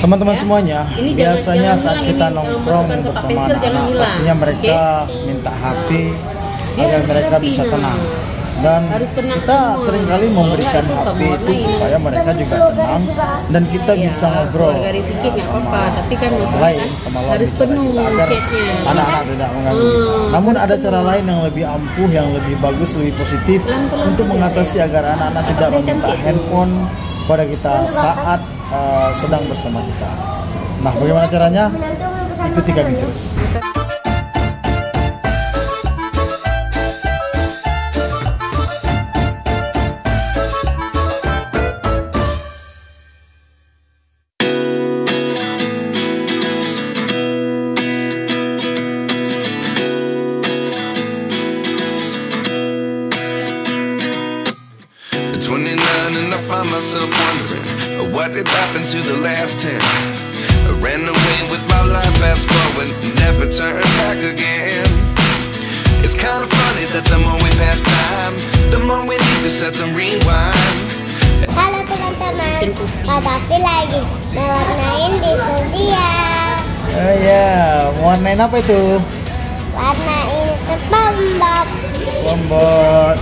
Teman-teman semuanya, Ini biasanya jangan saat ulang kita ini. nongkrong Kalau bersama pensil jangan anak-anak, hilang. pastinya mereka minta HP agar mereka bisa tenang. Dan kita seringkali memberikan HP itu supaya mereka juga tenang dan kita bisa ngobrol sama lain, sama lawan harus bicara penuh kita agar chatnya. anak-anak tidak mengganggu kita. Namun ada cara lain yang lebih ampuh, yang lebih bagus, lebih positif untuk mengatasi agar anak-anak tidak meminta handphone pada kita saat sedang bersama kita. Nah, bagaimana caranya? Ikuti kami terus. At 29 and I find myself wondering what did happen to the last 10. I ran away with my life, fast forward, never turn back again. It's kind of funny that the more we pass time, the more we need to set them rewind. Halo teman-teman, Kak Davi lagi mewarnain di sosial. Oh ya, warnain apa itu? Warnain SpongeBob. SpongeBob.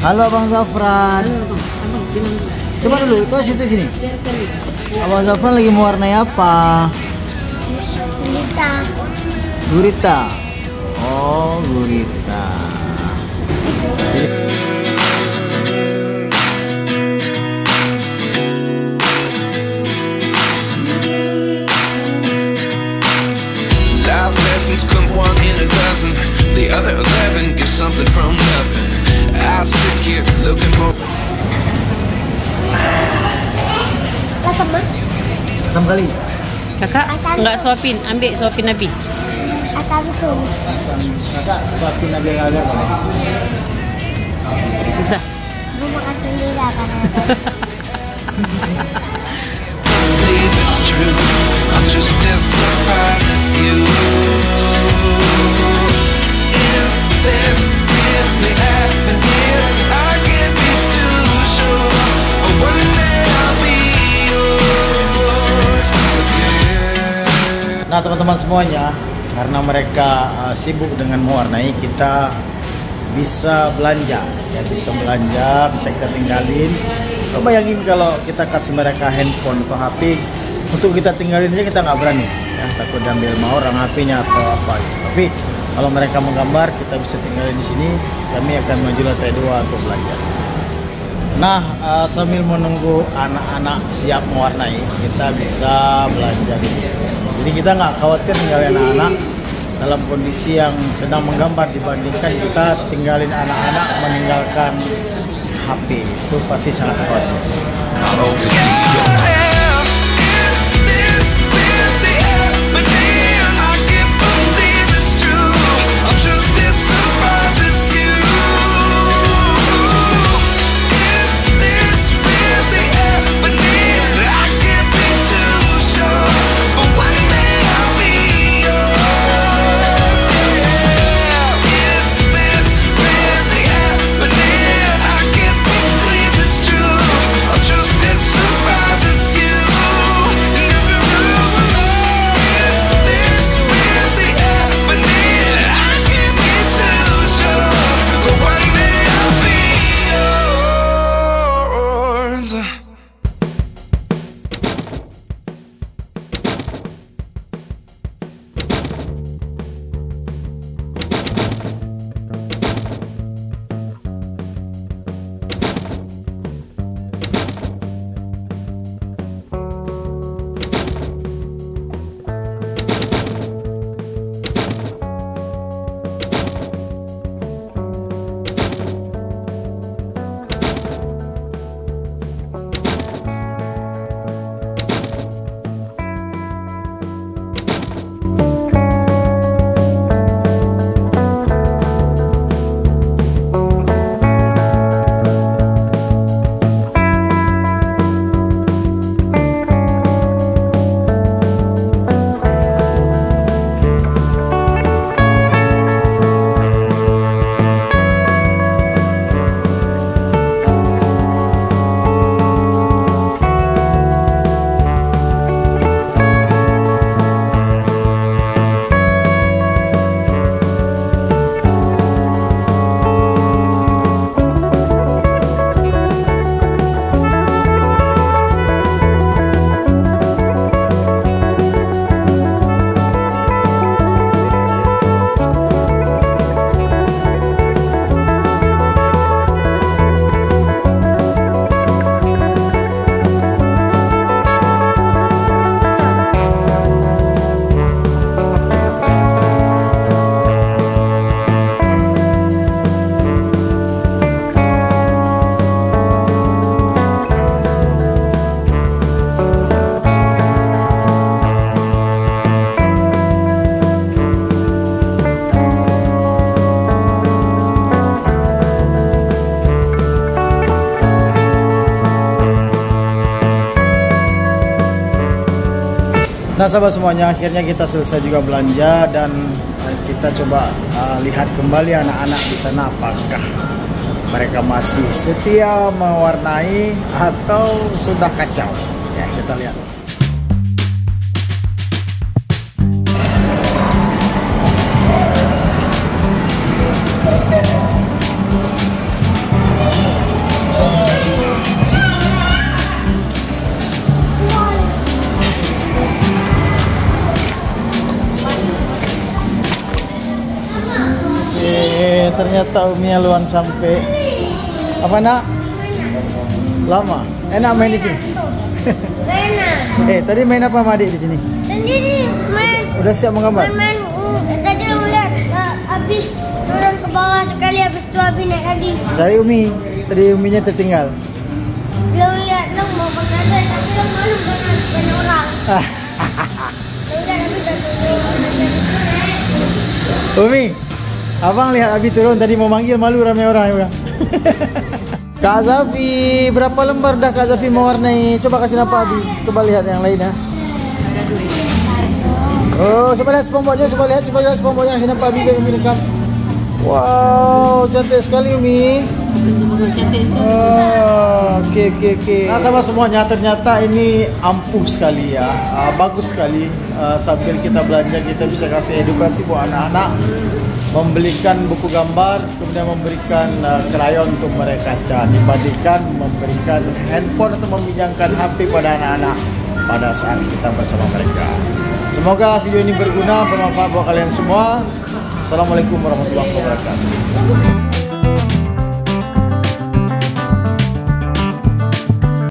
Halo Bang Zafran. Coba dulu, kau sini. Abang Zafran lagi mewarnai apa? Gurita. Oh, gurita. Life lessons come one in a dozen. The other 11 get something from nothing. I sit here looking for. Asam kali. Kakak nggak suapin, ambil suapin Nabi. Asam sum. Asam. Kakak suapin agak-agak boleh. Bisa. Gue makan sendiri kan. Believe it's true. I'm just as surprised as you. Is this really happening? I can't be too sure. One day I'll be yours again. Nah, teman-teman semuanya, karena mereka sibuk dengan mewarnai, kita bisa belanja. Ya, bisa belanja, bisa kita tinggalin. Coba bayangin kalau kita kasih mereka handphone atau HP, untuk kita tinggalin aja kita nggak berani. Ya, takut diambil mau orang HP-nya atau apa gitu. Tapi kalau mereka menggambar, kita bisa tinggalin di sini. Kami akan maju lantai 2 untuk belanja. Nah, sambil menunggu anak-anak siap mewarnai, kita bisa belanja gitu. Jadi kita nggak khawatir tinggalin anak-anak dalam kondisi yang sedang menggambar dibandingkan kita tinggalin anak-anak meninggalkan HP. Itu pasti sangat khawatir. Surprised Nah sahabat semuanya, akhirnya kita selesai juga belanja dan kita coba lihat kembali anak-anak di sana apakah mereka masih setia mewarnai atau sudah kacau. Ya, kita lihat. Ternyata Umi haluan sampai apa nak? Lama. Enak main di sini. Enak. Tadi main apa sama adik di sini? Sendiri main. Udah siap menggambar? Main. Tadi ngeliat habis turun ke bawah sekali, habis itu habis naik lagi. Dari Umi. Tadi Uminya tertinggal. Belum lihat dong mau pakai tapi yang malu banyak orang. Udah tapi dah turun. Umi, abang lihat Abi turun tadi mau manggil, malu ramai orang juga. Kak Zafi, berapa lembar dah Kak Zafi mewarnai? Coba kasih nampak Abi. Coba lihat yang lain ya. Oh, coba lihat SpongeBob-nya, coba lihat SpongeBob-nya. Kasih nampak Abi biar Umi rekam. Wow, cantik sekali Umi. Oh, oke. Nah, sahabat semuanya, ternyata ini ampuh sekali ya, bagus sekali. Sambil kita belanja kita bisa kasih edukasi buat anak-anak, membelikan buku gambar, kemudian memberikan krayon untuk mereka cat, dibandingkan memberikan handphone atau meminjamkan HP pada anak-anak pada saat kita bersama mereka. Semoga video ini berguna, bermanfaat buat kalian semua. Assalamualaikum warahmatullahi wabarakatuh.